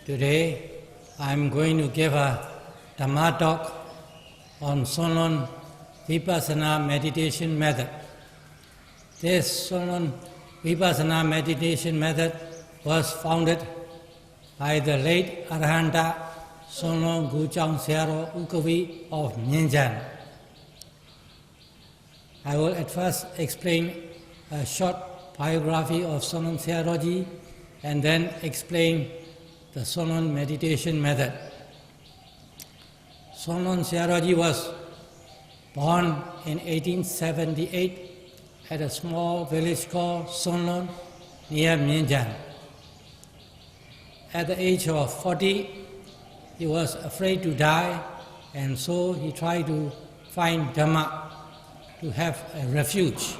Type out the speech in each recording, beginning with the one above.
Today, I'm going to give a Dhamma talk on Sonlon Vipassana meditation method. This Sonlon Vipassana meditation method was founded by the late Arahanta Sonlon Guchang Searo Ukavi of Nyenjan. I will at first explain a short biography of Sonlon Searoji and then explain the Sonlon meditation method. Sonlon Searoji was born in 1878 at a small village called Sonlon near Nyenjan. At the age of 40, he was afraid to die, and so he tried to find Dhamma, to have a refuge.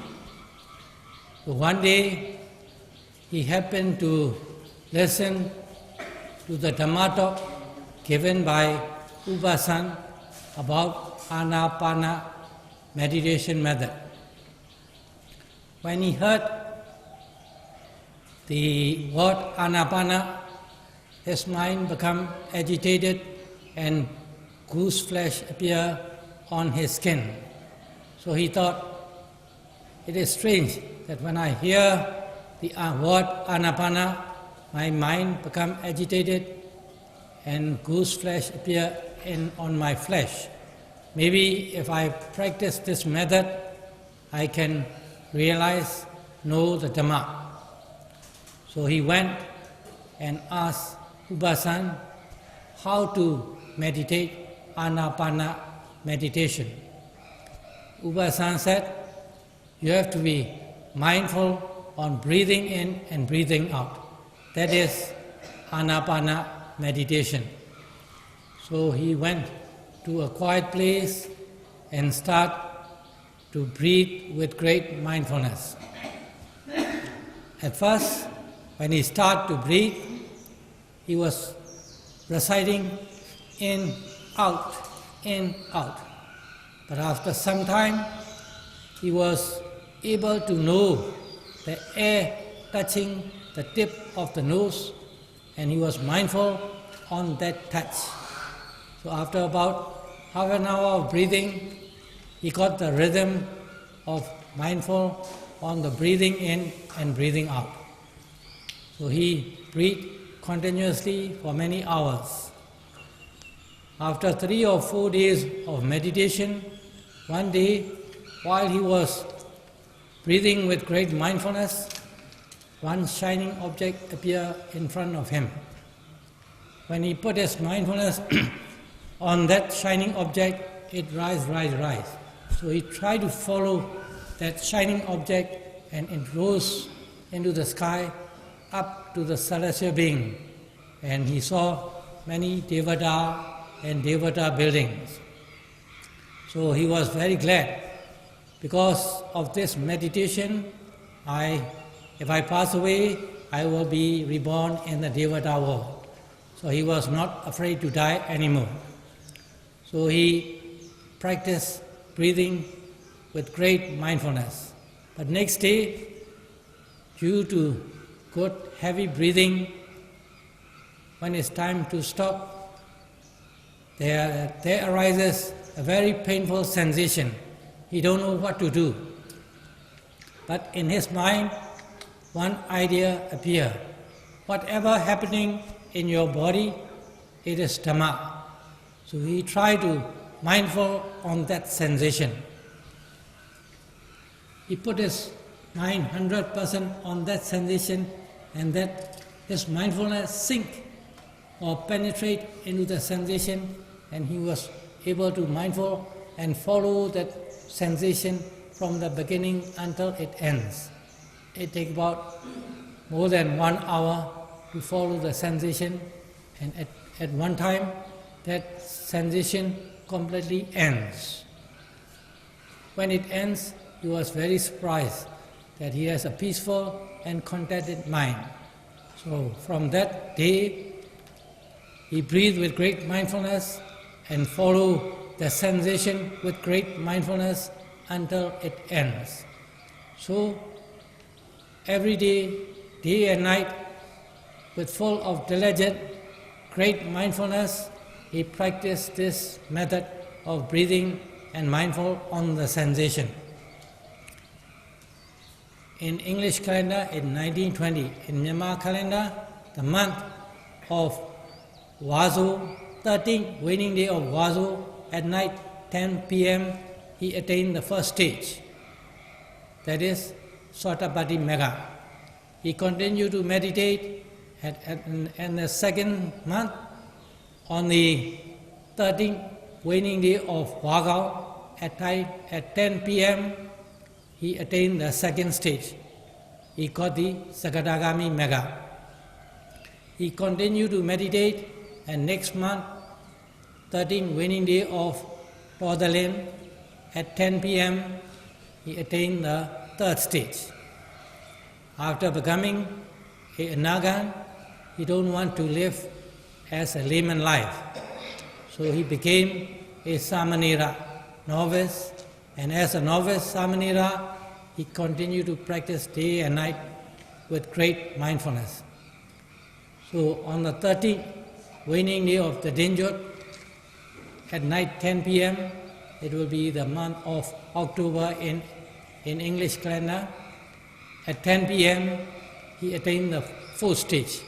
So one day, he happened to listen to the Dhamma talk given by Ubasan about Anapana meditation method. When he heard the word Anapana, his mind became agitated and goose flesh appeared on his skin. So he thought, it is strange that when I hear the word Anapana, my mind becomes agitated and goose flesh appear on my flesh. Maybe if I practice this method, I can realize, know the Dhamma. So he went and asked Ubasan how to meditate Anapana meditation. Ubasan said, you have to be mindful on breathing in and breathing out. That is Anapana meditation. So he went to a quiet place and started to breathe with great mindfulness. At first, when he started to breathe, he was reciting in, out, in, out. But after some time, he was able to know the air touching the tip of the nose, and he was mindful on that touch. So after about half an hour of breathing, he got the rhythm of mindful on the breathing in and breathing out. So he breathed continuously for many hours. After 3 or 4 days of meditation, one day, while he was breathing with great mindfulness, one shining object appeared in front of him. When he put his mindfulness on that shining object, it rise. So he tried to follow that shining object, and it rose into the sky up to the celestial being, and he saw many Devata and Devata buildings. So he was very glad. Because of this meditation, if I pass away, I will be reborn in the Devata world. So he was not afraid to die anymore. So he practiced breathing with great mindfulness. But next day, due to good heavy breathing, when it's time to stop, there arises a very painful sensation. He don't know what to do. But in his mind, one idea appeared. Whatever happening in your body, it is Dhamma. So he tried to mindful on that sensation. He put his mind 100% on that sensation, and that his mindfulness sink or penetrate into the sensation, and he was able to mindful and follow that sensation from the beginning until it ends. It takes about more than 1 hour to follow the sensation, and at one time that sensation completely ends. When it ends, he was very surprised that he has a peaceful and contented mind. So from that day, he breathed with great mindfulness and follow the sensation with great mindfulness until it ends. So every day, day and night, with full of diligent, great mindfulness, he practiced this method of breathing and mindful on the sensation. In English calendar, in 1920, in Myanmar calendar, the month of Wazo, 13th waning day of Wazo, at night 10 p.m., he attained the first stage, that is Sotapaddi Mega. He continued to meditate and the second month, on the 13th waning day of Wagao, at 10 p.m., he attained the second stage. He got the Sakadagami Mega. He continued to meditate, and next month, 13th waning day of Todalin, at 10 p.m., he attained the third stage. After becoming a Anagan, he don't want to live as a layman life. So he became a Samanera, novice, and as a novice Samanera, he continued to practice day and night with great mindfulness. So on the 13th waning day of the Dinjot, at night 10 p.m., it will be the month of October in English calendar. At 10 p.m., he attained the fourth stage.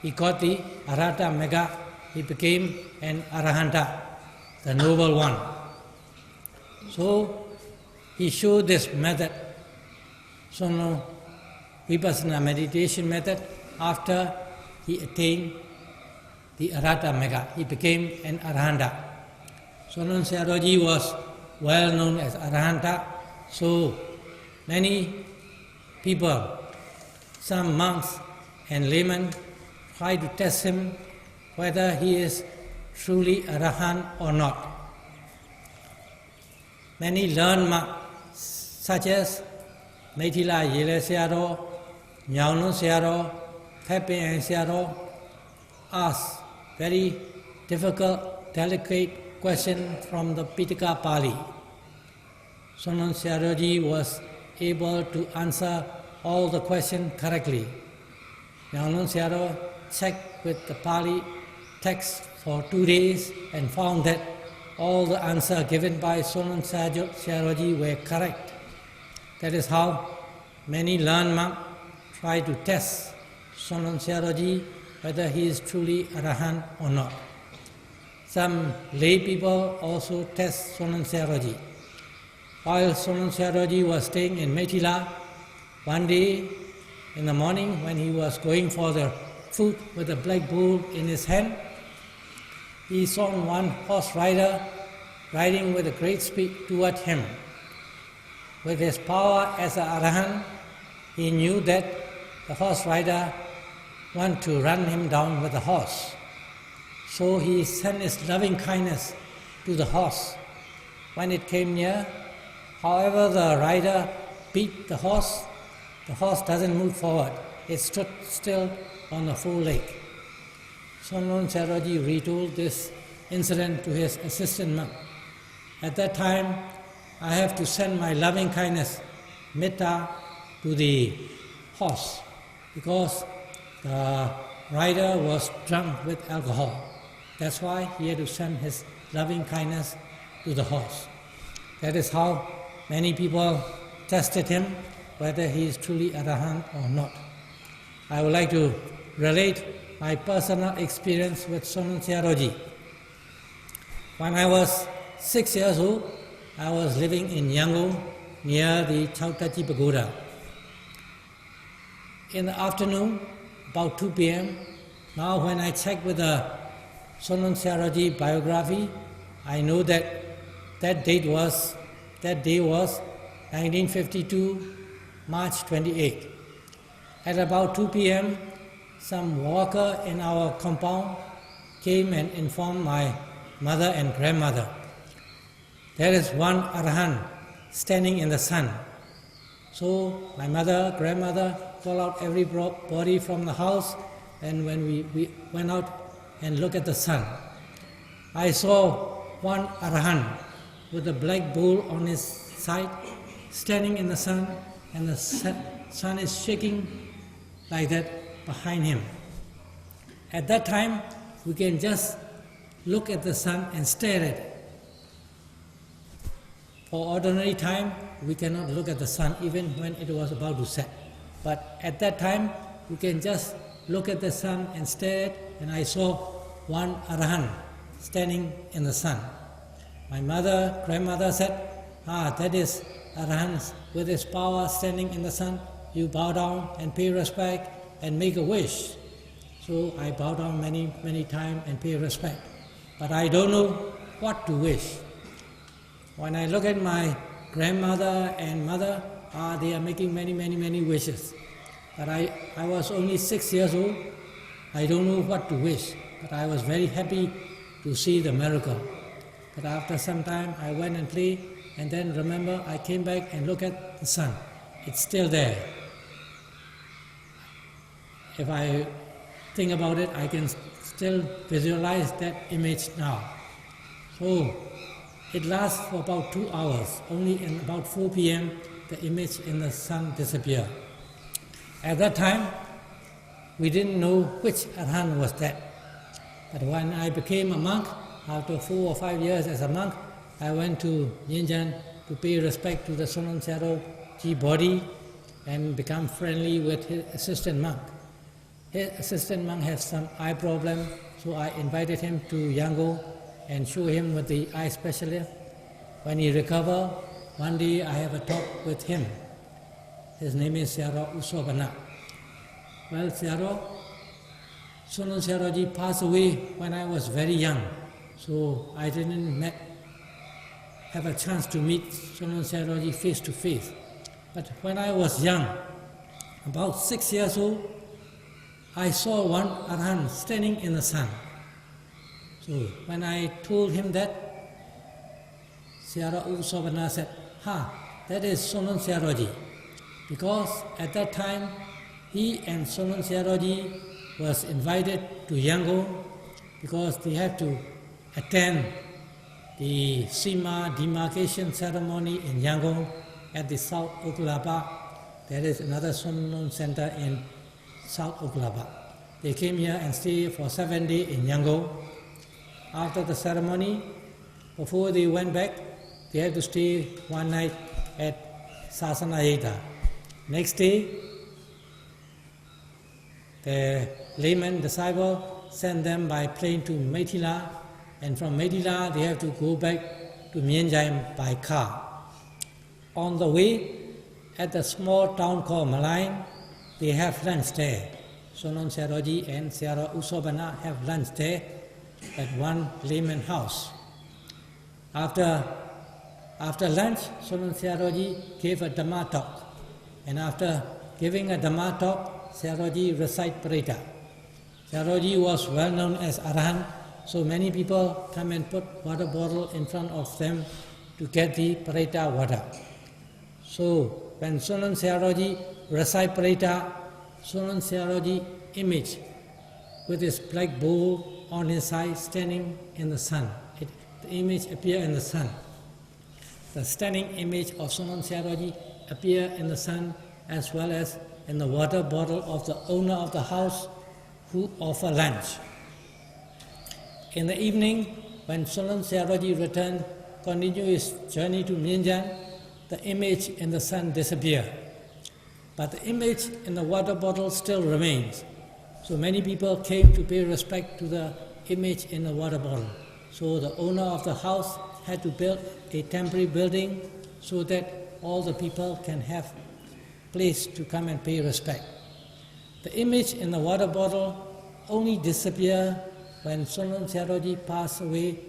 He got the Arhata Mega. He became an Arahanta, the noble one. So he showed this method, Sono Vipassana meditation method, after he attained the Arhata Mega. He became an Arahanta. Sonon Sayadaw was well known as Arahanta, so many people, some monks and laymen, try to test him whether he is truly Arahant or not. Many learned monks, such as Maithila Yele Sayadaw, Nyaunun Sayadaw, Phepin Sayadaw, asked very difficult, delicate question from the Pitaka Pali. Sonam Siaroji was able to answer all the questions correctly. Nyanglung Siaro checked with the Pali text for 2 days and found that all the answers given by Sonam Siaroji were correct. That is how many learned monks try to test Sonam Siaroji whether he is truly Arahant or not. Some lay people also test Sonam Siaroji. While Sonam Siaroji was staying in Methila, one day in the morning when he was going for the food with a black bull in his hand, he saw one horse rider riding with a great speed toward him. With his power as an Arahant, he knew that the horse rider wanted to run him down with the horse. So he sent his loving kindness to the horse. When it came near, however the rider beat the horse doesn't move forward. It stood still on the foreleg. Sonam Siaroji retold this incident to his assistant monk. At that time, I have to send my loving kindness, metta, to the horse because the rider was drunk with alcohol. That's why he had to send his loving kindness to the horse. That is how many people tested him whether he is truly Arahant or not. I would like to relate my personal experience with Sonam Siaroji. When I was 6 years old, I was living in Yangon near the Chautachi Pagoda. In the afternoon, about 2 p.m., now when I check with the Sonam Siaroji biography, I know that that day was 1952, March 28. At about 2 p.m., some worker in our compound came and informed my mother and grandmother. There is one Arahant standing in the sun. So my mother, grandmother called out everybody from the house, and when we went out and looked at the sun, I saw one Arahant with a black bull on his side, standing in the sun, and the sun is shaking like that behind him. At that time, we can just look at the sun and stare at it. For ordinary time, we cannot look at the sun even when it was about to set. But at that time, we can just look at the sun and stare at it, and I saw one Arahant standing in the sun. My mother, grandmother said, that is Arahant with his power standing in the sun. You bow down and pay respect and make a wish. So I bow down many, many times and pay respect. But I don't know what to wish. When I look at my grandmother and mother, they are making many, many, many wishes. But I was only 6 years old. I don't know what to wish. But I was very happy to see the miracle. But after some time, I went and played, and then remember, I came back and looked at the sun. It's still there. If I think about it, I can still visualize that image now. So it lasts for about 2 hours. Only in about 4 p.m., the image in the sun disappeared. At that time, we didn't know which Arahant was that. But when I became a monk, after 4 or 5 years as a monk, I went to Yinjan to pay respect to the Sonam Siaroji body and become friendly with his assistant monk. His assistant monk has some eye problem, so I invited him to Yangon and show him with the eye specialist. When he recovered, one day I have a talk with him. His name is Siaro Usobana. Well, Sonam Siaroji passed away when I was very young, so I didn't have a chance to meet Sonam Siaroji face to face. But when I was young, about 6 years old, I saw one Arahant standing in the sun. So when I told him that, Siaro Usobana said, that is Sonam Siaroji. Because at that time, he and Sonam Siaroji was invited to Yangon because they had to attend the Sima demarcation ceremony in Yangon at the South Oklahoma. There is another Sunlun center in South Oklahoma. They came here and stayed for 7 days in Yangon. After the ceremony, before they went back, they had to stay one night at Sasanayeta. Next day, the layman disciple sent them by plane to Methila, and from Methila they have to go back to Mienjai by car. On the way, at the small town called Malayan, they have lunch there. Sonon Seroji and Sierra Usobana have lunch there at one layman house. After lunch, Sonon Seroji gave a Dhamma talk, and after giving a Dhamma talk, Seroji recite Parita. Seroji was well known as Arahant, so many people come and put water bottle in front of them to get the Parita water. So when Sonon Seroji recite Parita, Sonon Seroji image with his black bowl on his side standing in the sun. The image appears in the sun. The standing image of Sonon Seroji appears in the sun as well as in the water bottle of the owner of the house who offer lunch. In the evening, when Sonon Seroji returned, continued his journey to Mienjan, the image in the sun disappeared. But the image in the water bottle still remains. So many people came to pay respect to the image in the water bottle. So the owner of the house had to build a temporary building so that all the people can have place to come and pay respect. The image in the water bottle only disappeared when Sonon Seroji passed away.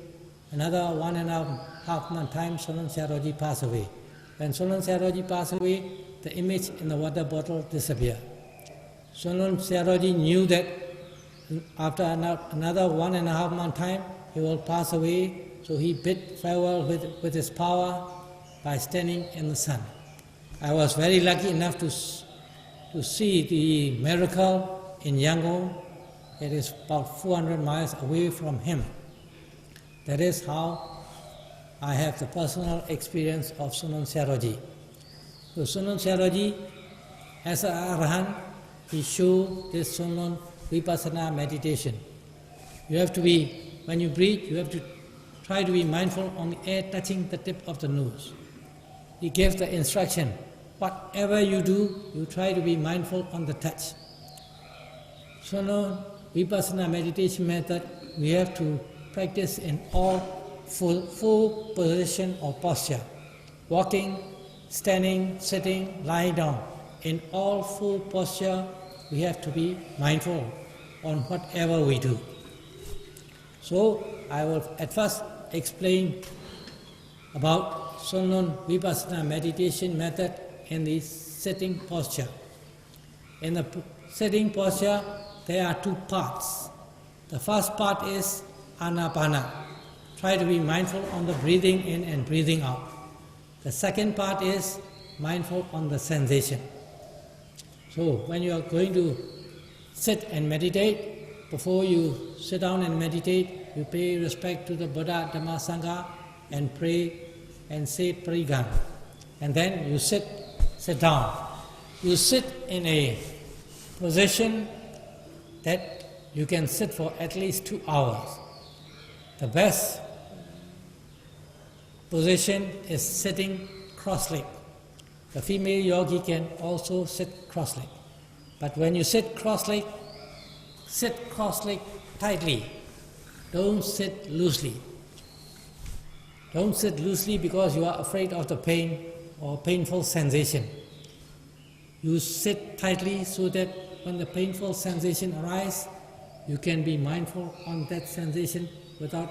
Another 1.5 month time, Sonon Seroji passed away. When Sonon Seroji passed away, the image in the water bottle disappeared. Sonon Seroji knew that after another 1.5 month time, he will pass away, so he bid farewell with his power by standing in the sun. I was very lucky enough to see the miracle in Yangon. It is about 400 miles away from him. That is how I have the personal experience of Sonon Seroji. So Sonon Seroji, as an Arahant, he showed this Sonon Vipassana meditation. You have to be, when you breathe, you have to try to be mindful on the air touching the tip of the nose. He gave the instruction, whatever you do, you try to be mindful on the touch. Sonon Vipassana meditation method, we have to practice in all full position or posture. Walking, standing, sitting, lying down. In all full posture, we have to be mindful on whatever we do. So, I will at first explain about Sonon Vipassana meditation method in the sitting posture. In the sitting posture, there are two parts. The first part is Anapana. Try to be mindful on the breathing in and breathing out. The second part is mindful on the sensation. So when you are going to sit and meditate, before you sit down and meditate, you pay respect to the Buddha, Dhamma, Sangha, and pray and say Parigan. And then you sit down. You sit in a position that you can sit for at least 2 hours. The best position is sitting cross-legged. The female yogi can also sit cross-legged. But when you sit cross-legged tightly. Don't sit loosely. Don't sit loosely because you are afraid of the pain or painful sensation. You sit tightly so that when the painful sensation arises, you can be mindful on that sensation without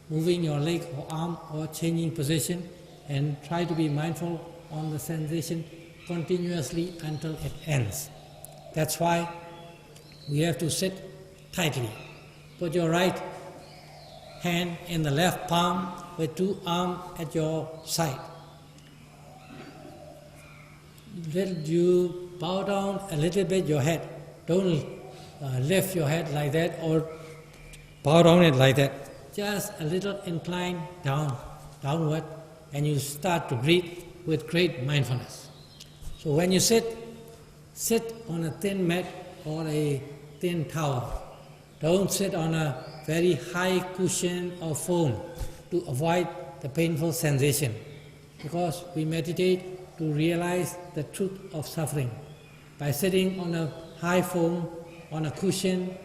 moving your leg or arm or changing position, and try to be mindful on the sensation continuously until it ends. That's why we have to sit tightly. Put your right hand in the left palm with 2 arms at your side. Let you bow down a little bit your head. Don't lift your head like that or bow down it like that. just a little incline downward, and you start to breathe with great mindfulness. So when you sit on a thin mat or a thin towel. Don't sit on a very high cushion or foam to avoid the painful sensation, because we meditate to realize the truth of suffering. By sitting on a high foam, on a cushion,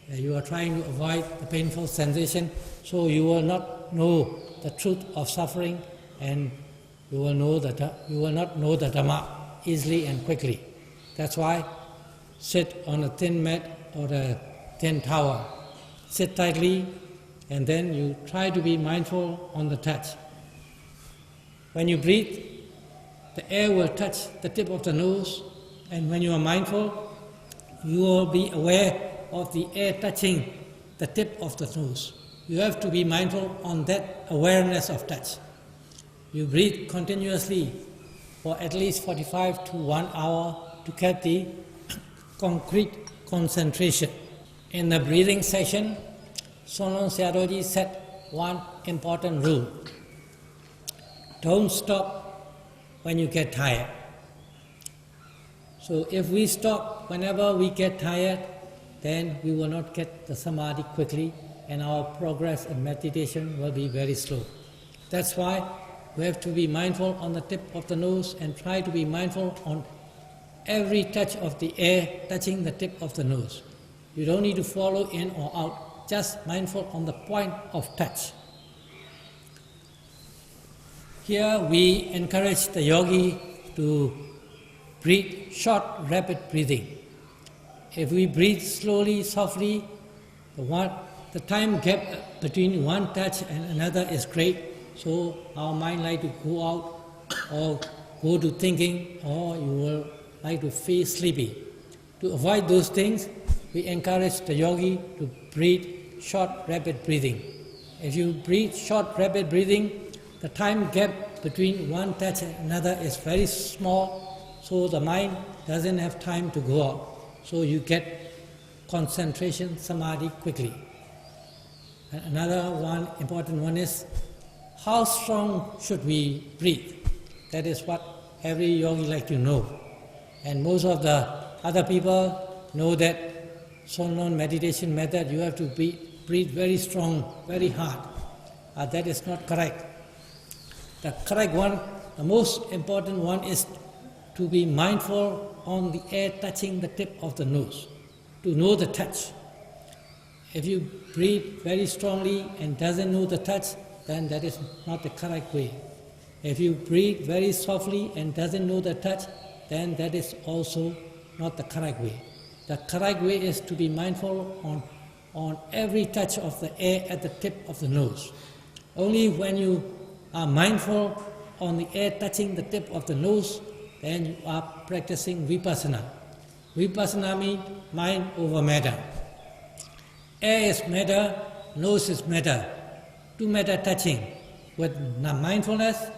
you are trying to avoid the painful sensation, so you will not know the truth of suffering, and you will not know the Dhamma easily and quickly. That's why sit on a thin mat or a thin towel. Sit tightly, and then you try to be mindful on the touch. When you breathe, the air will touch the tip of the nose, and when you are mindful, you will be aware of the air touching the tip of the nose. You have to be mindful on that awareness of touch. You breathe continuously for at least 45 to 1 hour to get the concrete concentration. In the breathing session, Sonlon Sayadaw set one important rule. Don't stop when you get tired. So if we stop whenever we get tired, then we will not get the samadhi quickly, and our progress in meditation will be very slow. That's why we have to be mindful on the tip of the nose and try to be mindful on every touch of the air touching the tip of the nose. You don't need to follow in or out, just mindful on the point of touch. Here we encourage the yogi to breathe short, rapid breathing. If we breathe slowly, softly, the time gap between one touch and another is great, so our mind like to go out or go to thinking, or you will like to feel sleepy. To avoid those things, we encourage the yogi to breathe short, rapid breathing. If you breathe short, rapid breathing, the time gap between one touch and another is very small, so the mind doesn't have time to go out. So you get concentration, samadhi quickly. And another one, important one is, how strong should we breathe? That is what every yogi like to know. And most of the other people know that Sonlon meditation method, you have to breathe very strong, very hard. That is not correct. The correct one, the most important one, is to be mindful on the air touching the tip of the nose, to know the touch. If you breathe very strongly and doesn't know the touch, then that is not the correct way. If you breathe very softly and doesn't know the touch, then that is also not the correct way. The correct way is to be mindful on every touch of the air at the tip of the nose. Only when you are mindful on the air touching the tip of the nose, then you are practicing vipassana. Vipassana means mind over matter. Air is matter, nose is matter. Two matter touching. With mindfulness,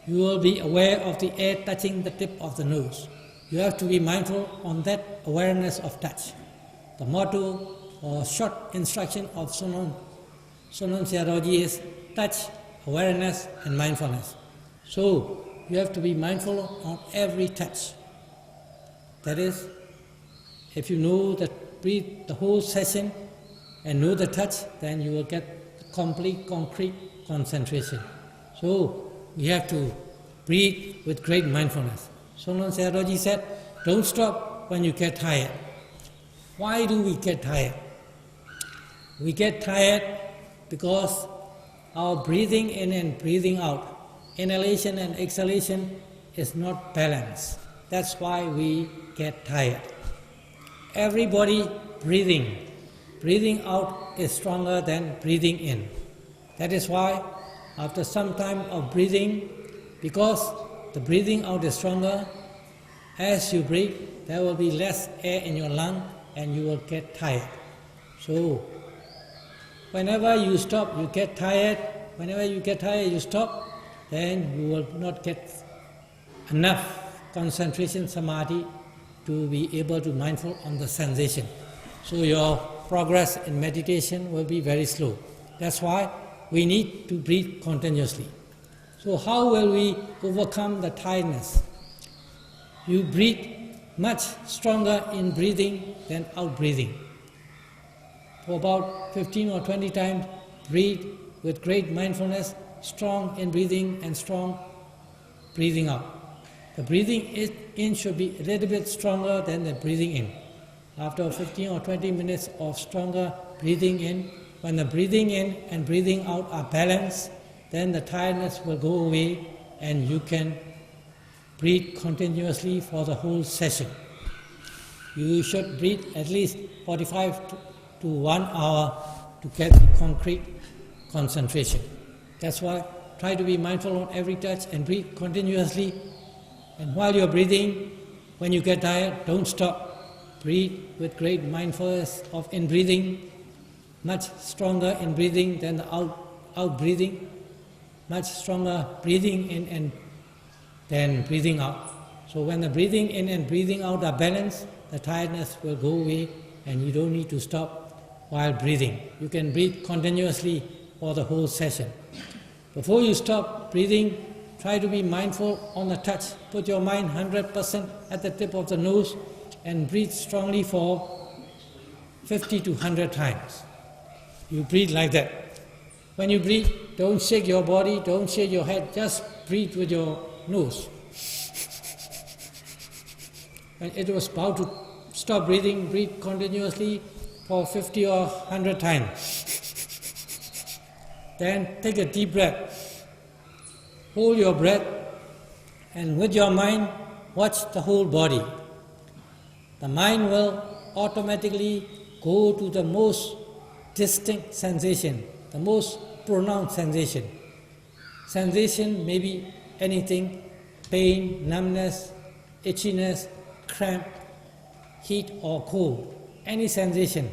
you will be aware of the air touching the tip of the nose. You have to be mindful on that awareness of touch. The motto or short instruction of Sonlon Sayadaw is touch, awareness and mindfulness. So you have to be mindful on every touch. That is, if you know that breathe the whole session and know the touch, then you will get the complete, concrete concentration. So we have to breathe with great mindfulness. Sonlon Sayadaw said, don't stop when you get tired. Why do we get tired? We get tired because our breathing in and breathing out, inhalation and exhalation, is not balanced. That's why we get tired. Everybody breathing out is stronger than breathing in. That is why after some time of breathing, because the breathing out is stronger, as you breathe, there will be less air in your lung and you will get tired. So, whenever you stop, you get tired. Whenever you get tired, you stop, then you will not get enough concentration, samadhi, to be able to mindful on the sensation. So your progress in meditation will be very slow. That's why we need to breathe continuously. So how will we overcome the tiredness? You breathe much stronger in breathing than out breathing. For about 15 or 20 times, breathe with great mindfulness, strong in breathing and strong breathing out. The breathing in should be a little bit stronger than the breathing in. After 15 or 20 minutes of stronger breathing in, when the breathing in and breathing out are balanced, then the tiredness will go away and you can breathe continuously for the whole session. You should breathe at least 45 to 1 hour to get concrete concentration. That's why try to be mindful on every touch and breathe continuously. And while you're breathing, when you get tired, don't stop. Breathe with great mindfulness of in breathing, much stronger in breathing than the out breathing, much stronger breathing in and then breathing out. So when the breathing in and breathing out are balanced, the tiredness will go away and you don't need to stop while breathing. You can breathe continuously for the whole session. Before you stop breathing, try to be mindful on the touch. Put your mind 100% at the tip of the nose and breathe strongly for 50 to 100 times. You breathe like that. When you breathe, don't shake your body, don't shake your head, just breathe with your nose. When it was about to stop breathing, breathe continuously for 50 or 100 times. Then take a deep breath. Hold your breath and with your mind, watch the whole body. The mind will automatically go to the most distinct sensation, the most pronounced sensation. Sensation may be anything, pain, numbness, itchiness, cramp, heat or cold, any sensation.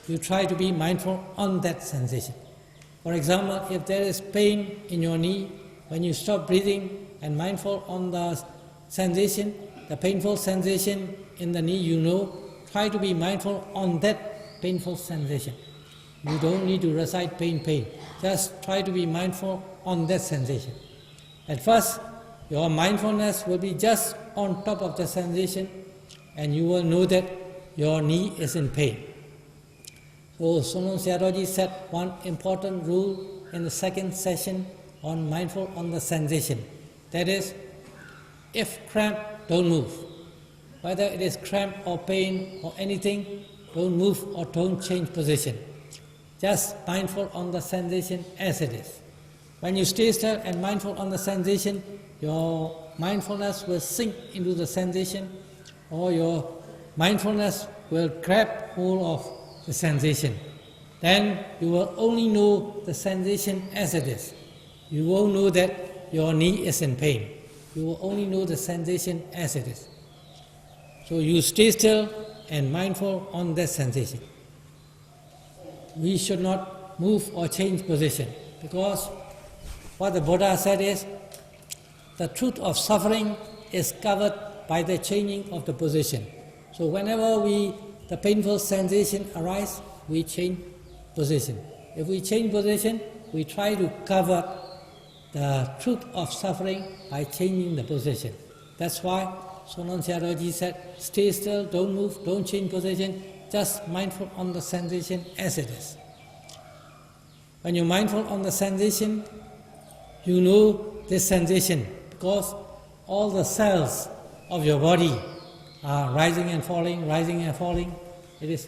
You try to be mindful on that sensation. For example, if there is pain in your knee, when you stop breathing and mindful on the sensation, the painful sensation in the knee, you know, try to be mindful on that painful sensation. You don't need to recite pain. Just try to be mindful on that sensation. At first, your mindfulness will be just on top of the sensation and you will know that your knee is in pain. So Sonam Sayadaw said one important rule in the second session on mindful on the sensation. That is, if cramp, don't move. Whether it is cramp or pain or anything, don't move or don't change position. Just mindful on the sensation as it is. When you stay still and mindful on the sensation, your mindfulness will sink into the sensation or your mindfulness will grab hold of the sensation. Then you will only know the sensation as it is. You won't know that your knee is in pain. You will only know the sensation as it is. So you stay still and mindful on that sensation. We should not move or change position because what the Buddha said is, the truth of suffering is covered by the changing of the position. So whenever the painful sensation arises, we change position. If we change position, we try to cover the truth of suffering by changing the position. That's why Sonam Sayadaw said, stay still, don't move, don't change position, just mindful on the sensation as it is. When you're mindful on the sensation, you know this sensation because all the cells of your body are rising and falling, rising and falling. It is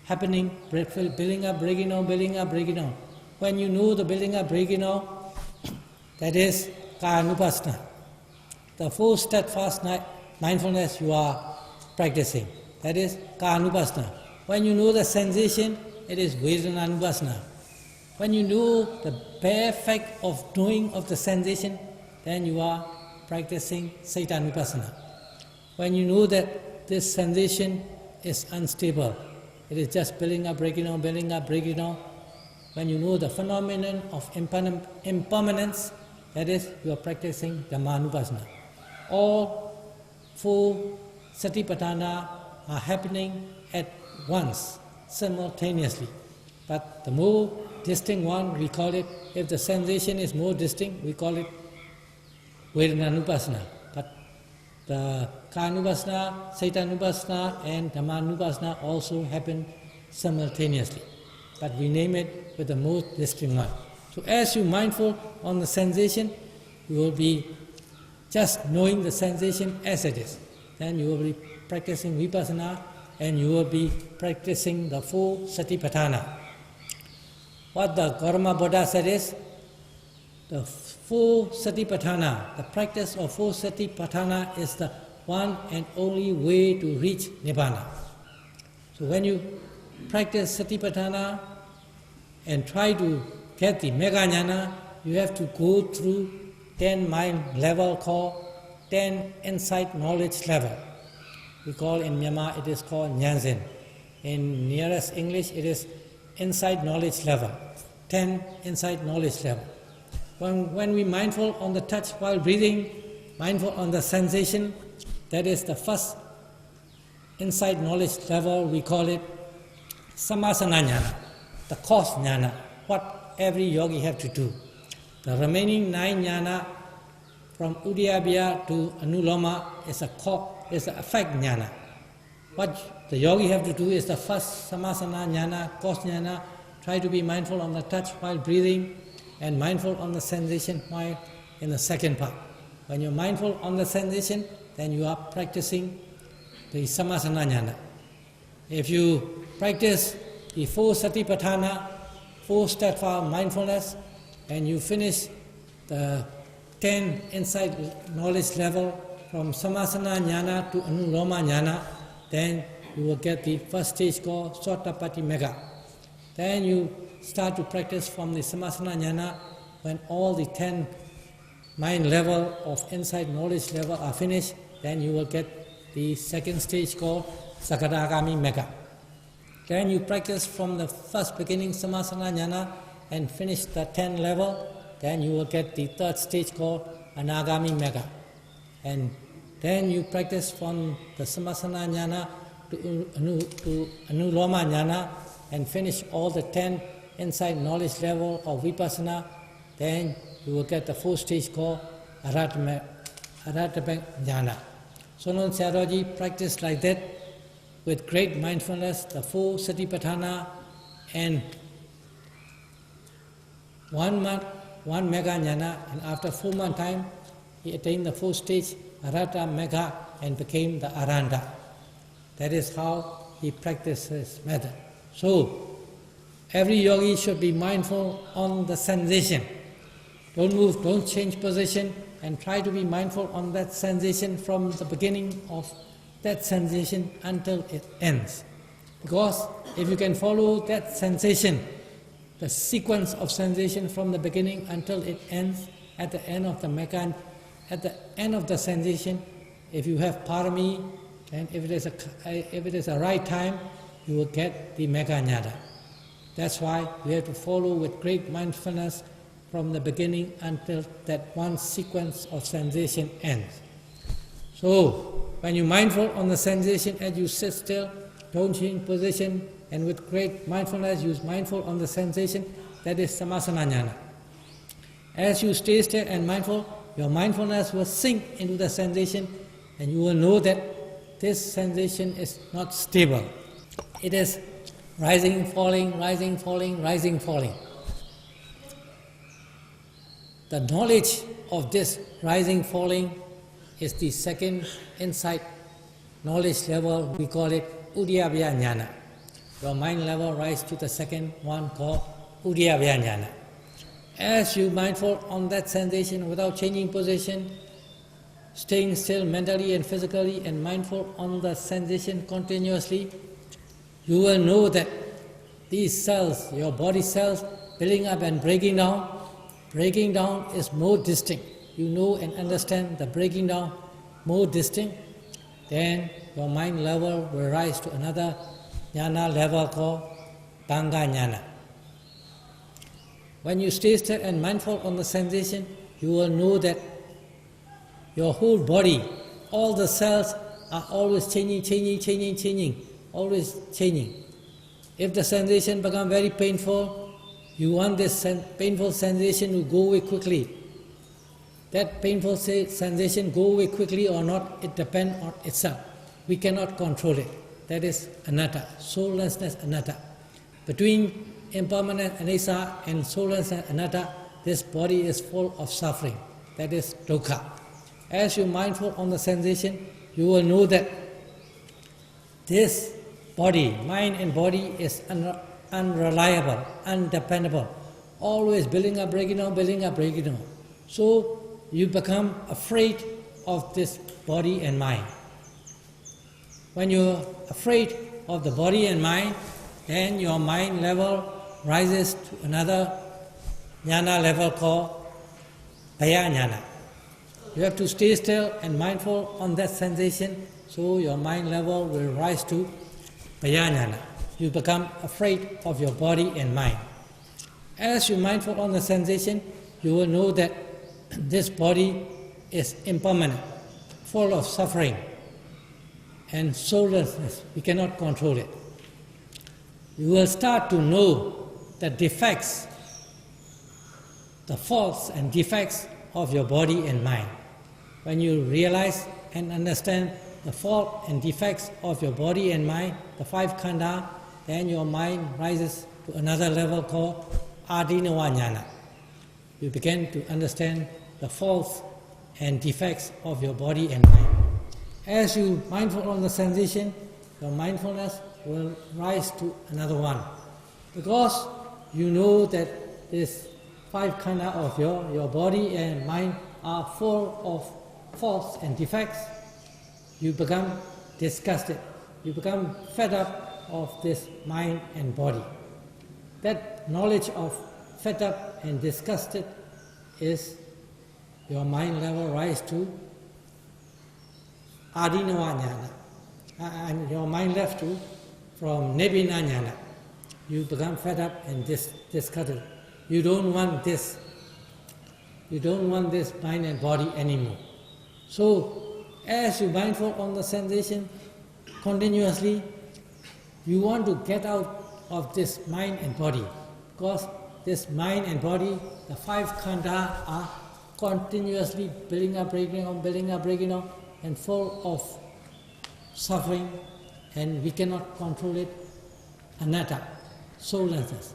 happening, building up, breaking down, building up, breaking down. When you know the building up, breaking down, that is Kaya Anupassana. The full steadfast mindfulness you are practicing. That is Kaya Anupassana. When you know the sensation, it is Vedana Anupassana. When you know the bare fact of knowing of the sensation, then you are practicing Citta Anupassana. When you know that this sensation is unstable, it is just building up, breaking down, building up, breaking down. When you know the phenomenon of impermanence, that is, you are practicing Dhammanupassana. All four Satipatthana are happening at once, simultaneously. But the more distinct one, we call it, if the sensation is more distinct, we call it Vedananupasana. But the Kanupasana, Saitanupasana and Dhammanupasana also happen simultaneously. But we name it with the most distinct one. So as you mindful on the sensation, you will be just knowing the sensation as it is. Then you will be practicing Vipassana and you will be practicing the four Satipatthana. What the Gautama Buddha said is, the four Satipatthana, the practice of four Satipatthana is the one and only way to reach Nibbana. So when you practice Satipatthana and try to get the Mega Jnana, you have to go through 10 mind level called 10 insight knowledge level. We call in Myanmar it is called Nyanzen. In nearest English it is insight knowledge level, 10 insight knowledge level. When we mindful on the touch while breathing, mindful on the sensation, that is the first insight knowledge level, we call it Sammasana Jnana, the cause Jnana, what every yogi have to do. The remaining 9 Jnana from Udyabhya to Anuloma is a effect Jnana. What the yogi have to do is the first Sammasana Jnana, cause Jnana, try to be mindful on the touch while breathing and mindful on the sensation while in the second part. When you're mindful on the sensation, then you are practicing the Sammasana Jnana. If you practice the four Satipatthana, 4 steadfast mindfulness, and you finish the 10 insight knowledge level from Sammasana Jnana to Anuloma Jnana, then you will get the first stage called Sotapatti Mega. Then you start to practice from the Sammasana Jnana. When all the 10 mind level of insight knowledge level are finished, then you will get the second stage called Sakadagami Mega. Then you practice from the first beginning Sammasana Jnana and finish the 10 level, then you will get the third stage called Anagami Mega. And then you practice from the Sammasana Jnana to Anuloma Jnana and finish all the 10 insight knowledge level of Vipassana, then you will get the 4th stage called Aratabhak Jnana. So Lon Sayadaw practiced like that with great mindfulness, the 4 Satipatthana, and 1 month, 1 Mega Jnana, and after 4 months time, he attained the 4th stage, Arata Mega, and became the Aranda. That is how he practiced his method. So, every yogi should be mindful on the sensation. Don't move, don't change position, and try to be mindful on that sensation from the beginning of that sensation until it ends. Because if you can follow that sensation, the sequence of sensation from the beginning until it ends, at the end of the Mega, at the end of the sensation, if you have parami, and if it is a right time, you will get the Mega Jnana. That's why we have to follow with great mindfulness from the beginning until that one sequence of sensation ends. So, when you're mindful on the sensation as you sit still, don't change position, and with great mindfulness, you're mindful on the sensation, that is Sammasana Jnana. As you stay still and mindful, your mindfulness will sink into the sensation, and you will know that this sensation is not stable. It is rising, falling, rising, falling, rising, falling. The knowledge of this rising, falling is the second insight knowledge level, we call it Udyabhya Jnana. Your mind level rises to the second one called Udyabhya Jnana. As you mindful on that sensation without changing position, staying still mentally and physically, and mindful on the sensation continuously, you will know that these cells, your body cells, building up and breaking down is more distinct. You know and understand the breaking down more distinct, then your mind level will rise to another jnana level called Bhanga Jnana. When you stay still and mindful on the sensation, you will know that your whole body, all the cells are always changing, always changing. If the sensation becomes very painful, you want this painful sensation to go away quickly. That painful sensation go away quickly or not, it depends on itself. We cannot control it. That is anatta, soullessness anatta. Between impermanent anicca and soullessness anatta, this body is full of suffering. That is dukkha. As you're mindful on the sensation, you will know that this body, mind and body, is unreliable, undependable, always building up, breaking down, building up, breaking down. So you become afraid of this body and mind. When you're afraid of the body and mind, then your mind level rises to another jnana level called bhaya jnana. You have to stay still and mindful on that sensation, so your mind level will rise to bhaya jnana. You become afraid of your body and mind. As you're mindful on the sensation, you will know that this body is impermanent, full of suffering and soullessness. We cannot control it. You will start to know the defects, the faults and defects of your body and mind. When you realize and understand the fault and defects of your body and mind, the five khandha, then your mind rises to another level called adinava jnana. You begin to understand the faults and defects of your body and mind. As you mindful on the sensation, your mindfulness will rise to another one. Because you know that this five khandha of your body and mind are full of faults and defects, you become disgusted. You become fed up of this mind and body. That knowledge of fed up and disgusted is your mind level rise to adinava jnana. And your mind left to from nibbina jnana. You become fed up and disgusted. You don't want this. You don't want this mind and body anymore. So, as you mindful on the sensation continuously, you want to get out of this mind and body, because this mind and body, the five khandha, are continuously building up, breaking on, building up, breaking on, and full of suffering, and we cannot control it. Anatta, soullessness.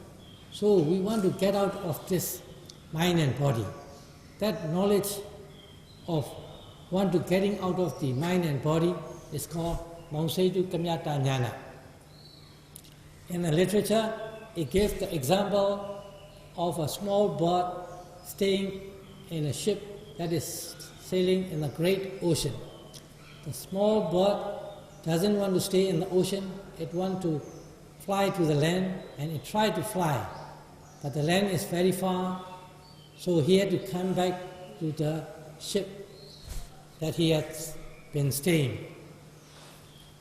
So we want to get out of this mind and body. That knowledge of want to getting out of the mind and body is called Mausaitu Kamyata Jnana. In the literature, it gives the example of a small boat staying in a ship that is sailing in the great ocean. The small boat doesn't want to stay in the ocean, it wants to fly to the land, and it tried to fly. But the land is very far, so he had to come back to the ship that he had been staying.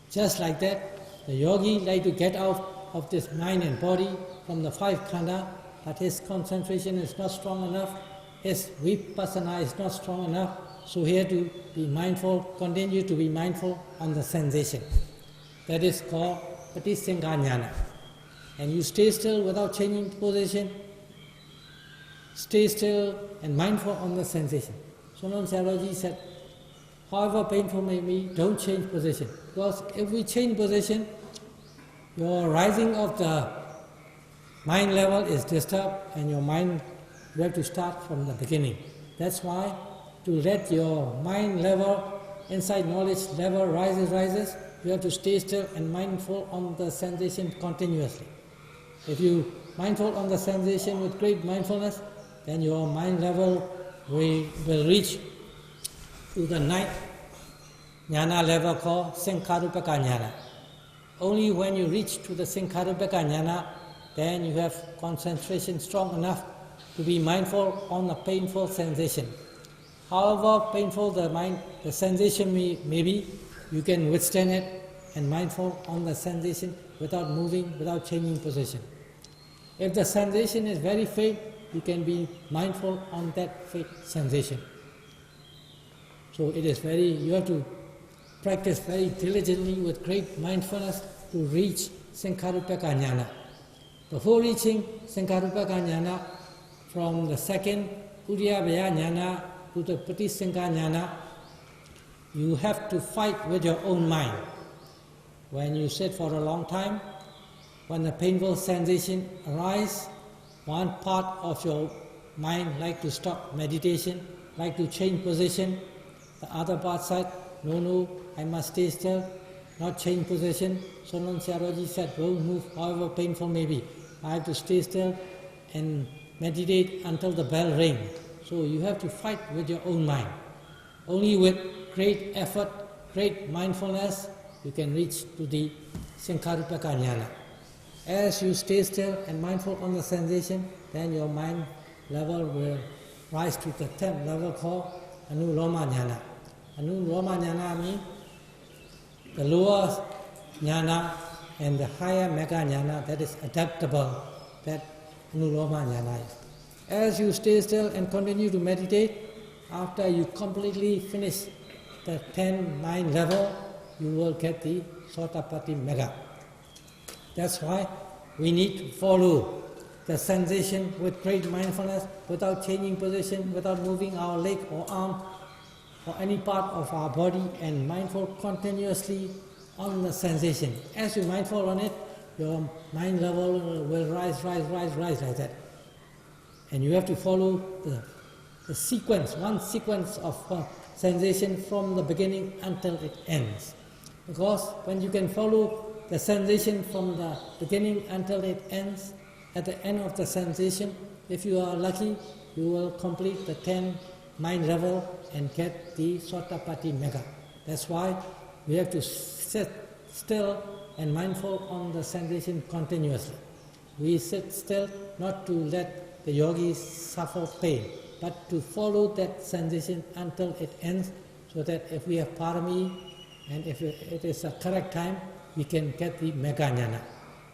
Just like that, the yogi like to get out of this mind and body from the five khandha, but his concentration is not strong enough, his vipassana is not strong enough, so he had to be mindful, continue to be mindful on the sensation. That is called Patisengha Jnana. And you stay still without changing position, stay still and mindful on the sensation. Sonam Sayadaw said, however painful may be, don't change position. Because if we change position, your rising of the mind level is disturbed and your mind, you have to start from the beginning. That's why to let your mind level, inside knowledge level rises, you have to stay still and mindful on the sensation continuously. If you mindful on the sensation with great mindfulness, then your mind level will reach to the ninth jnana level called Sankharuppeka Jnana. Only when you reach to the Sankharuppeka Jnana, then you have concentration strong enough to be mindful on a painful sensation. However painful the sensation may be, you can withstand it and mindful on the sensation without moving, without changing position. If the sensation is very faint, you can be mindful on that faint sensation. So it is you have to practice very diligently with great mindfulness to reach Sankarupaka Jnana. Before reaching Sankarupaka Jnana, from the second Udyabhaya Jnana to the Pratisankha Jnana, you have to fight with your own mind. When you sit for a long time, when the painful sensation arises, one part of your mind like to stop meditation, like to change position. The other part said, no, I must stay still, not change position. Sonam Sayadaw said, don't move, however painful may be. I have to stay still and meditate until the bell rings. So you have to fight with your own mind. Only with great effort, great mindfulness, you can reach to the Sankarupaka Jnana. As you stay still and mindful on the sensation, then your mind level will rise to the 10th level called Anuloma Jnana. Anuloma Jnana means the lower Jnana and the higher Mega Jnana that is adaptable, that Anuloma Jnana is. As you stay still and continue to meditate, after you completely finish the 10 mind level, you will get the Sotapatti Mega. That's why we need to follow the sensation with great mindfulness, without changing position, without moving our leg or arm or any part of our body, and mindful continuously on the sensation. As you mindful on it, your mind level will rise like that. And you have to follow the sequence, one sequence of sensation from the beginning until it ends. Because when you can follow the sensation from the beginning until it ends, at the end of the sensation, if you are lucky, you will complete the 10 mind level and get the Sotapatti Mega. That's why we have to sit still and mindful on the sensation continuously. We sit still not to let the yogis suffer pain, but to follow that sensation until it ends, so that if we have parami and if it is a correct time, we can get the Mega Jnana.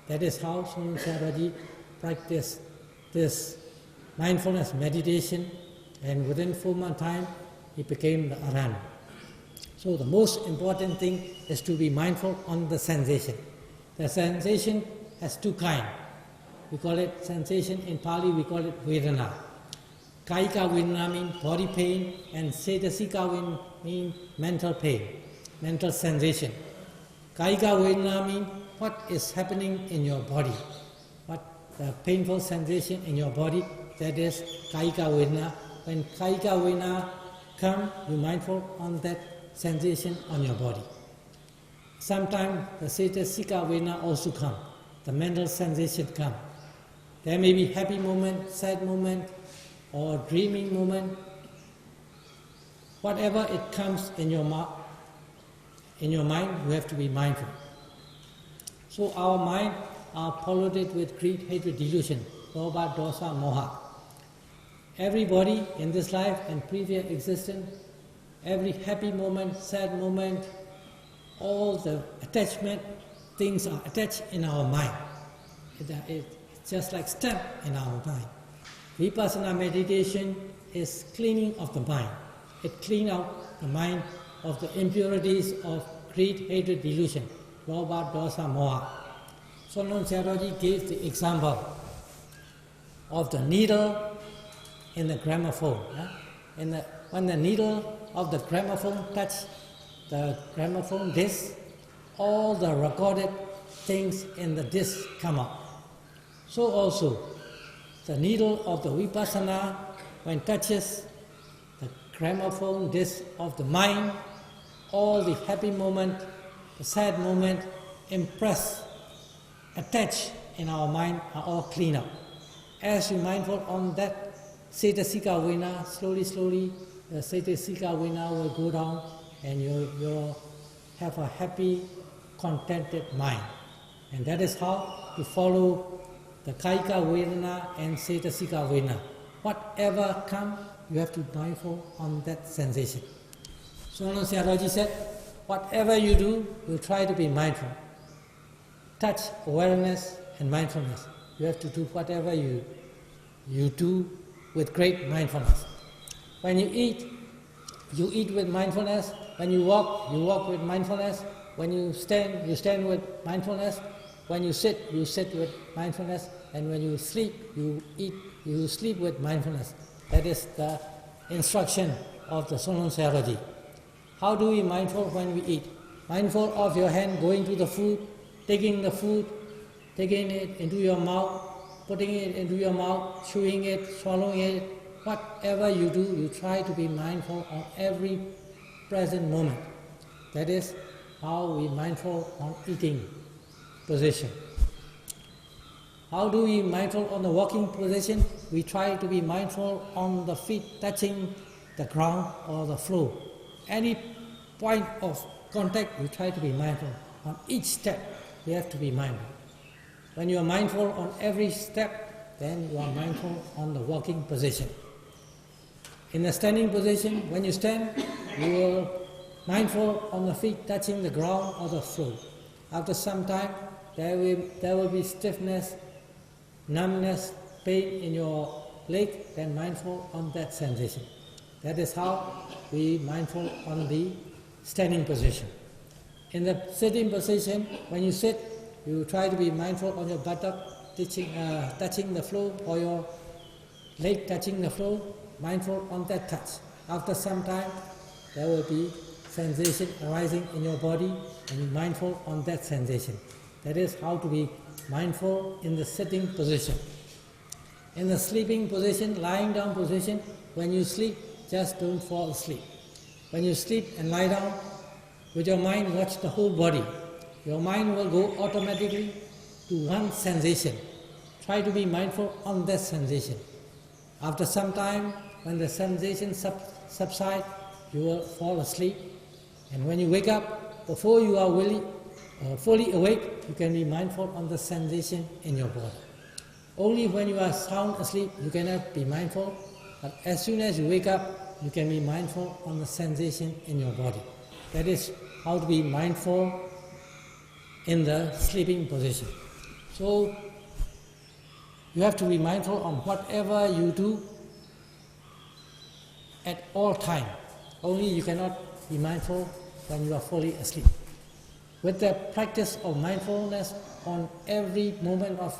That is how Sonam Sayadaw practiced this mindfulness meditation, and within 4 months' time, he became the Arahant. So the most important thing is to be mindful on the sensation. The sensation has two kinds. We call it sensation, in Pali we call it Vedana. Kaika Vedana means body pain, and Cetasika Vedana means mental pain, mental sensation. Kaika Vedana means what is happening in your body, what the painful sensation in your body, that is Kaika Vedana. When Kaika Vedana comes, you mindful on that sensation on your body. Sometimes the Cetasika Vedana also comes, the mental sensation comes. There may be happy moment, sad moment, or dreaming moment. Whatever it comes in your mind, you have to be mindful. So our mind are polluted with greed, hatred, delusion, lobha, dosa, moha. Everybody in this life and previous existence, every happy moment, sad moment, all the attachment things are attached in our mind. It's just like stamp in our mind. Vipassana meditation is cleaning of the mind. It cleans out the mind of the impurities of greed, hatred, delusion, lobha, dosa, moha. Sonam Sayadaw gave the example of the needle in the gramophone. When the needle of the gramophone touches the gramophone disc, all the recorded things in the disc come out. So also, the needle of the Vipassana, when touches the gramophone disc of the mind, all the happy moment, the sad moment, impressed, attached in our mind are all cleaned up. As you mindful on that Cetasika Vedana, slowly the Cetasika Vedana will go down and you'll have a happy, contented mind. And that is how to follow the Kaika Vedana and Cetasika Vedana. Whatever comes, you have to be mindful on that sensation. Sonam Sayadaw said, whatever you do, you try to be mindful. Touch, awareness and mindfulness. You have to do whatever you do with great mindfulness. When you eat with mindfulness. When you walk with mindfulness. When you stand with mindfulness. When you sit with mindfulness, and when you sleep, you sleep with mindfulness. That is the instruction of the Sonlon Sayadaw. How do we mindful when we eat? Mindful of your hand going to the food, taking the food, taking it into your mouth, putting it into your mouth, chewing it, swallowing it. Whatever you do, you try to be mindful on every present moment. That is how we mindful on eating position. How do we mindful on the walking position? We try to be mindful on the feet touching the ground or the floor. Any point of contact, we try to be mindful. On each step, we have to be mindful. When you are mindful on every step, then you are mindful on the walking position. In the standing position, when you stand, you will mindful on the feet touching the ground or the floor. After some time, there will be stiffness, numbness, pain in your leg, then mindful on that sensation. That is how we mindful on the standing position. In the sitting position, when you sit, you try to be mindful on your buttock touching the floor, or your leg touching the floor, mindful on that touch. After some time, there will be sensation arising in your body, and be mindful on that sensation. That is how to be mindful in the sitting position. In the sleeping position, lying down position, when you sleep, just don't fall asleep. When you sleep and lie down, with your mind watch the whole body. Your mind will go automatically to one sensation. Try to be mindful on that sensation. After some time, when the sensation subsides, you will fall asleep. And when you wake up, before you are fully awake, you can be mindful on the sensation in your body. Only when you are sound asleep, you cannot be mindful, but as soon as you wake up, you can be mindful on the sensation in your body. That is how to be mindful in the sleeping position. So, you have to be mindful on whatever you do at all time. Only you cannot be mindful when you are fully asleep. With the practice of mindfulness on every moment of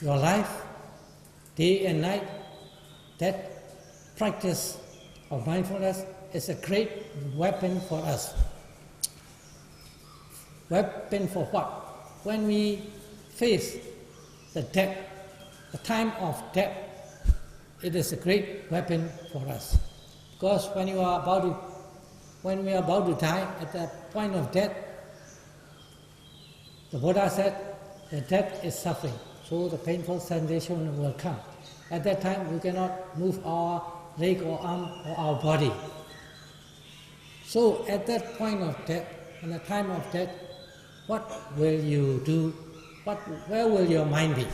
your life, day and night, that practice of mindfulness is a great weapon for us. Weapon for what? When we face the death, the time of death, it is a great weapon for us. Because when we are about to die, at the point of death, the Buddha said, the death is suffering, so the painful sensation will come. At that time, we cannot move our leg or arm or our body. So at that point of death, in the time of death, what will you do? Where will your mind be?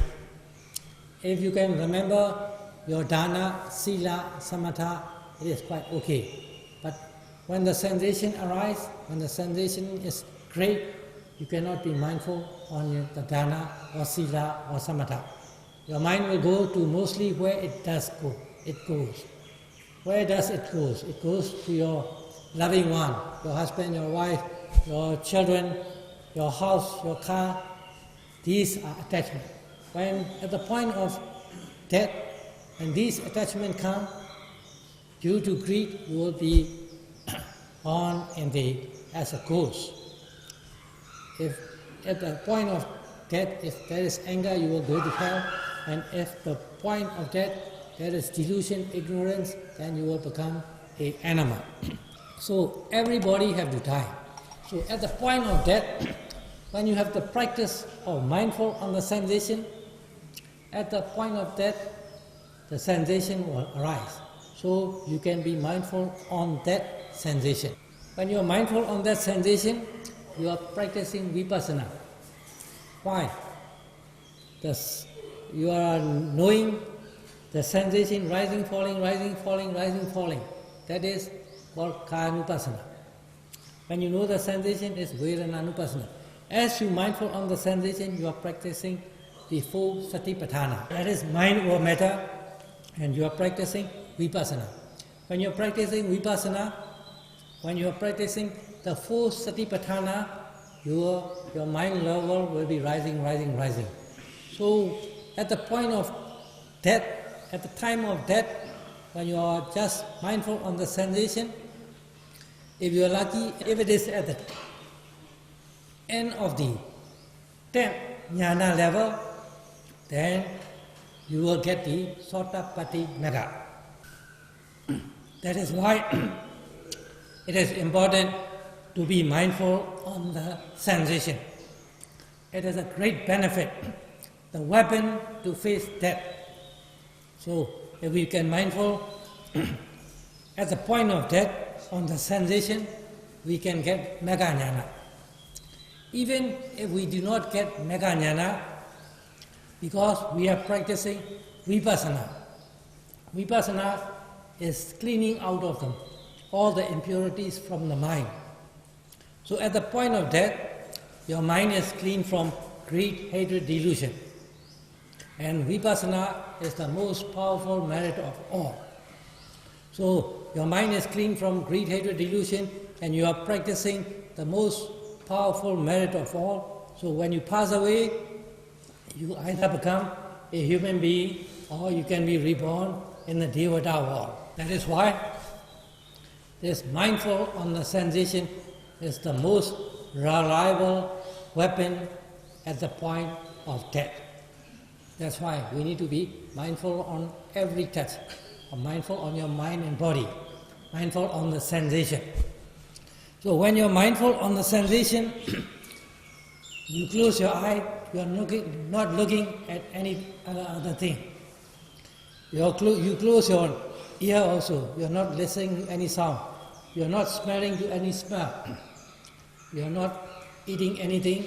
If you can remember your dana, sila, samatha, it is quite okay. But when the sensation arises, when the sensation is great, you cannot be mindful on the dana or sila or samatha. Your mind will go to mostly where it does go. It goes. Where does it go? It goes to your loving one, your husband, your wife, your children, your house, your car. These are attachments. When at the point of death, when these attachments come, due to greed, you will be on as a ghost. If at the point of death, if there is anger, you will go to hell, and if the point of death there is delusion, ignorance, then you will become an animal. So everybody have to die. So at the point of death, when you have the practice of mindful on the sensation, at the point of death, the sensation will arise. So you can be mindful on that sensation. When you are mindful on that sensation, you are practicing vipassana. Why? You are knowing the sensation rising, falling, rising, falling, rising, falling. That is called Kayanupassana. When you know the sensation, it's Vedananupassana. As you mindful on the sensation, you are practicing the full Satipatthana. That is mind over matter, and you are practicing vipassana. When you are practicing vipassana, when you are practicing the full Satipatthana, your mind level will be rising, rising, rising. So at the point of death, at the time of death, when you are just mindful on the sensation, if you are lucky, if it is at the end of the 10th jnana level, then you will get the Sotapatti Magga. That is why it is important to be mindful on the sensation. It is a great benefit, the weapon to face death. So if we can mindful at the point of death on the sensation, we can get Magga Jnana. Even if we do not get Magga Jnana, because we are practicing Vipassana. Vipassana is cleaning out of them all the impurities from the mind. So at the point of death, your mind is clean from greed, hatred, delusion. And Vipassana is the most powerful merit of all. So your mind is clean from greed, hatred, delusion, and you are practicing the most powerful merit of all. So when you pass away, you either become a human being or you can be reborn in the Devata world. That is why this mindful on the sensation is the most reliable weapon at the point of death. That's why we need to be mindful on every touch, or mindful on your mind and body, mindful on the sensation. So when you're mindful on the sensation, you close your eye, you are not looking at any other thing. You close your ear also, you are not listening to any sound. You are not smelling to any smell. You are not eating anything.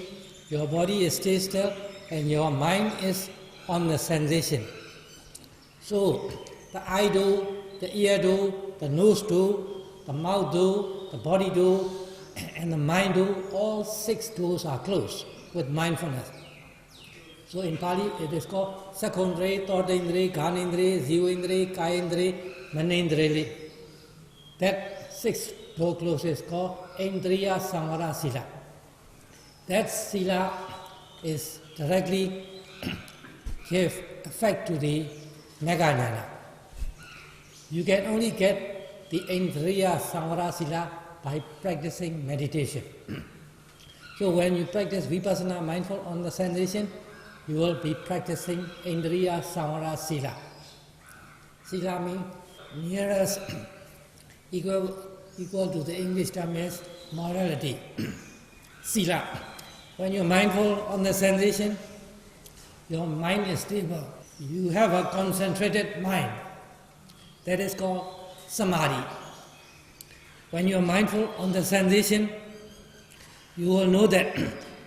Your body is stay still and your mind is on the sensation. So the eye do, the ear do, the nose do, the mouth do, the body do, and the mind do, all 6 doors are closed with mindfulness. So in Pali it is called Sakundre, Todindre, Ghanindre, Zivindre, Kayindre, Manindre. That 6 door close is called Indriya Samvara Sila. That Sila is directly give effect to the Magga Jnana. You can only get the Indriya Samvara Sila by practicing meditation. So when you practice Vipassana, mindful on the sensation, you will be practicing Indriya Samvara Sila. Sila means nearest equal to the English term is morality. Sila. When you're mindful on the sensation, your mind is stable. You have a concentrated mind. That is called Samadhi. When you're mindful on the sensation, you will know that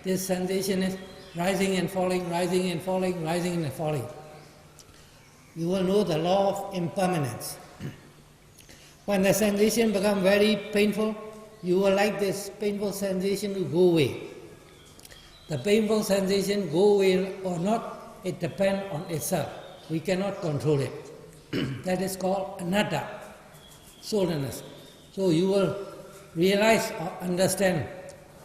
this sensation is rising and falling, rising and falling, rising and falling. You will know the law of impermanence. When the sensation becomes very painful, you will like this painful sensation to go away. The painful sensation go away or not, it depends on itself. We cannot control it. That is called anatta, soullessness. So you will realize or understand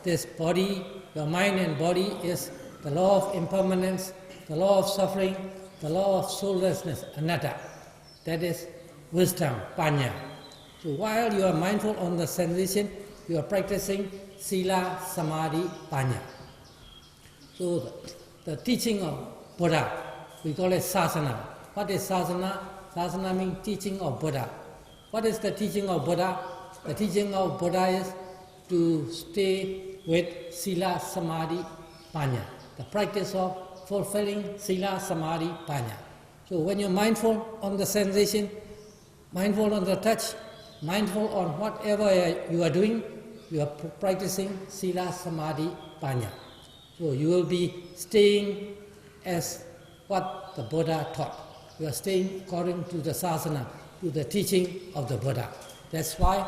this body, your mind and body is the law of impermanence, the law of suffering, the law of soullessness, anatta. That is wisdom, panya. So while you are mindful on the sensation, you are practicing sila, samadhi, panya. So the teaching of Buddha, we call it sasana. What is sasana? Sasana means teaching of Buddha. What is the teaching of Buddha? The teaching of Buddha is to stay with sila, samadhi, panya. The practice of fulfilling sila, samadhi, panya. So when you're mindful on the sensation, mindful on the touch, mindful on whatever you are doing, you are practicing sila, samadhi, panya. So you will be staying as what the Buddha taught. You are staying according to the sasana, to the teaching of the Buddha. That's why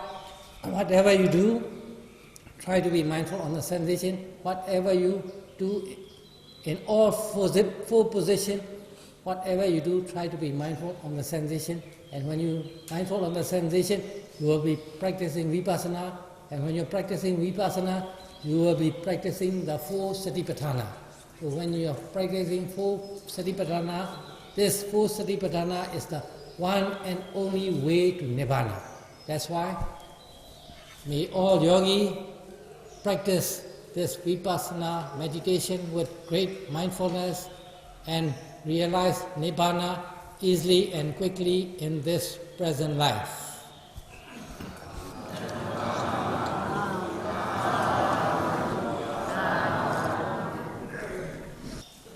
whatever you do, try to be mindful on the sensation. Whatever you do in all four positions, whatever you do, try to be mindful on the sensation. And when you mindful on the sensation, you will be practicing Vipassana And when you're practicing Vipassana, you will be practicing the full Satipatthana. So when you're practicing full Satipatthana, this full Satipatthana is the one and only way to Nibbana. That's why may all yogi practice this Vipassana meditation with great mindfulness and realize Nibbana easily and quickly in this present life.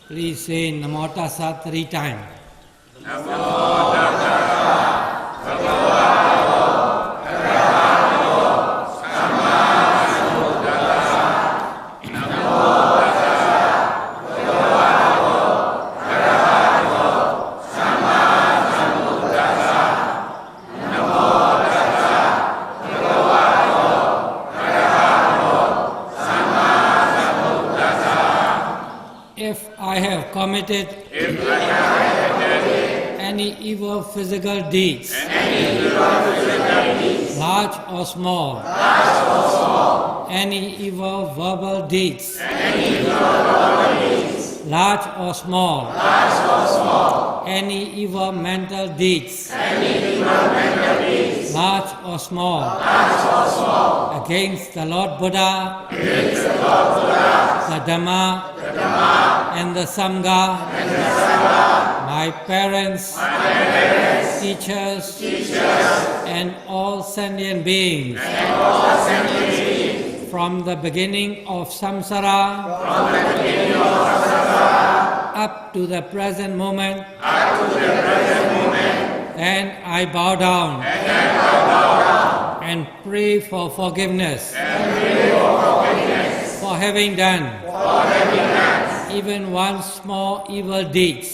Please say Namo Tassa 3 times. Namo Tassa Bhagavato Arahato Samma Sambuddhassa. Namo Tassa Bhagavato Arahato Samma Sambuddhassa. Namo Tassa Bhagavato Arahato Samma Sambuddhassa. If I have committed any evil physical deeds, large or small, any evil verbal deeds, large or small, any evil mental deeds, large or small, against the Lord Buddha, the Dhamma, and the Sangha, my parents, teachers, and all sentient beings, from the beginning of samsara, up to the present moment, then I bow down and pray for forgiveness, for having done even one small evil deed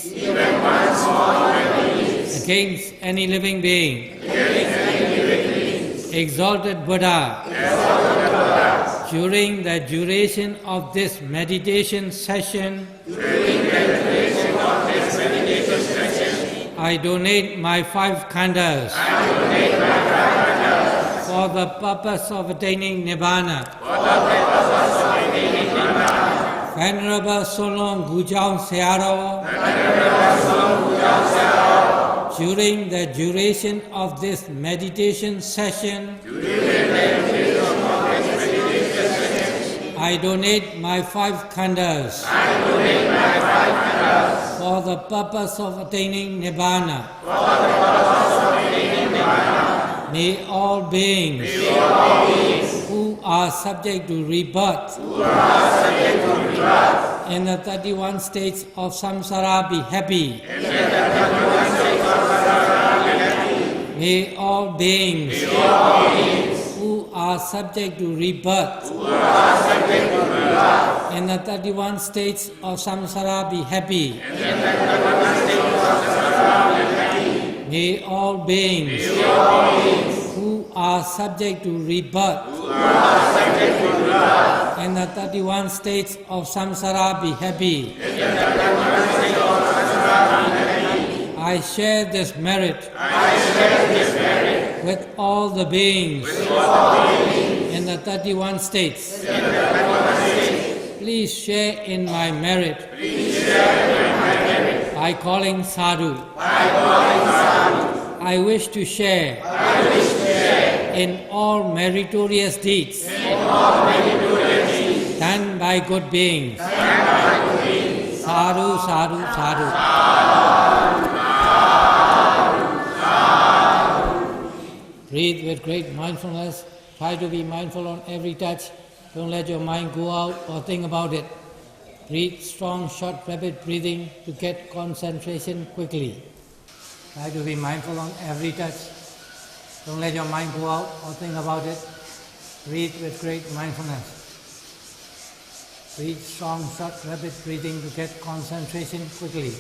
against any living being. Exalted Buddha, during the duration of this meditation session, I donate my 5 khandhas for the purpose of attaining Nibbana. Venerable Solon Gujang Searo, during the duration of this meditation session, I donate my 5 khandhas for the purpose of attaining Nibbana. May all beings who are subject to rebirth in the 31 states of samsara be happy. May all beings who are subject to rebirth in the 31 states of samsara be happy. May all beings who are subject to rebirth in the 31 states of samsara be happy. I share this merit with all the beings in the 31 states. Please share in my merit by calling sadhu. I wish to share in all meritorious deeds done by good beings. Sadhu, sadhu, sadhu. Breathe with great mindfulness. Try to be mindful on every touch. Don't let your mind go out or think about it. Breathe strong, short, rapid breathing to get concentration quickly. Try to be mindful on every touch. Don't let your mind go out or think about it. Breathe with great mindfulness. Breathe strong, short, rapid breathing to get concentration quickly.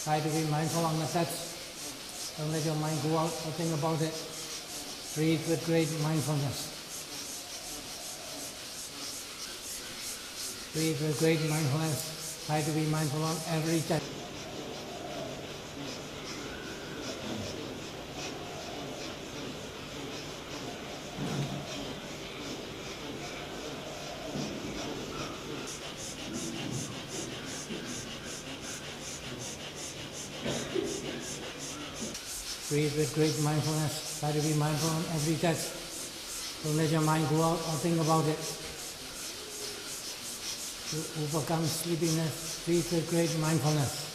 Try to be mindful on the touch. Don't let your mind go out or think about it. Breathe with great mindfulness. Breathe with great mindfulness. Try to be mindful on every touch. Breathe with great mindfulness. Try to be mindful on every touch. Don't let your mind go out or think about it. To overcome sleepiness, breathe with great mindfulness.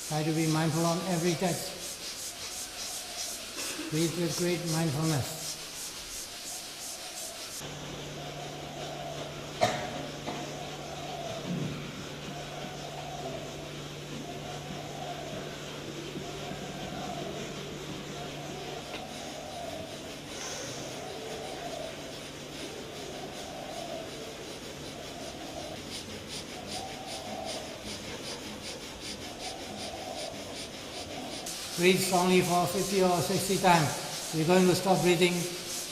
Try to be mindful on every touch. Breathe with great mindfulness. Breathe strongly for 50 or 60 times. We're going to stop breathing.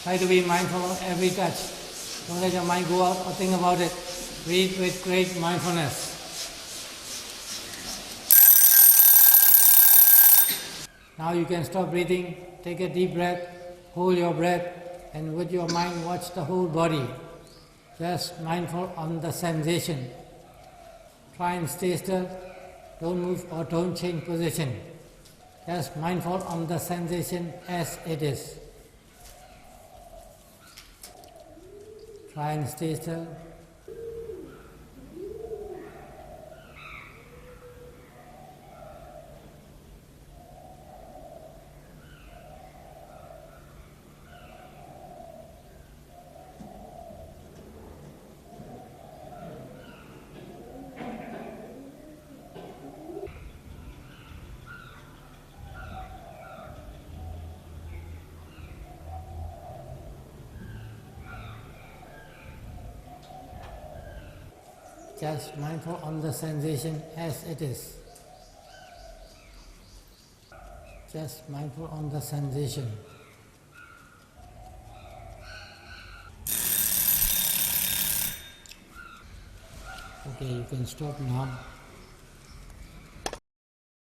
Try to be mindful of every touch. Don't let your mind go out or think about it. Breathe with great mindfulness. Now you can stop breathing. Take a deep breath. Hold your breath. And with your mind watch the whole body. Just mindful on the sensation. Try and stay still. Don't move or don't change position. Just mindful on the sensation as it is. Try and stay still. Just mindful on the sensation as it is. Just mindful on the sensation. Okay, you can stop now.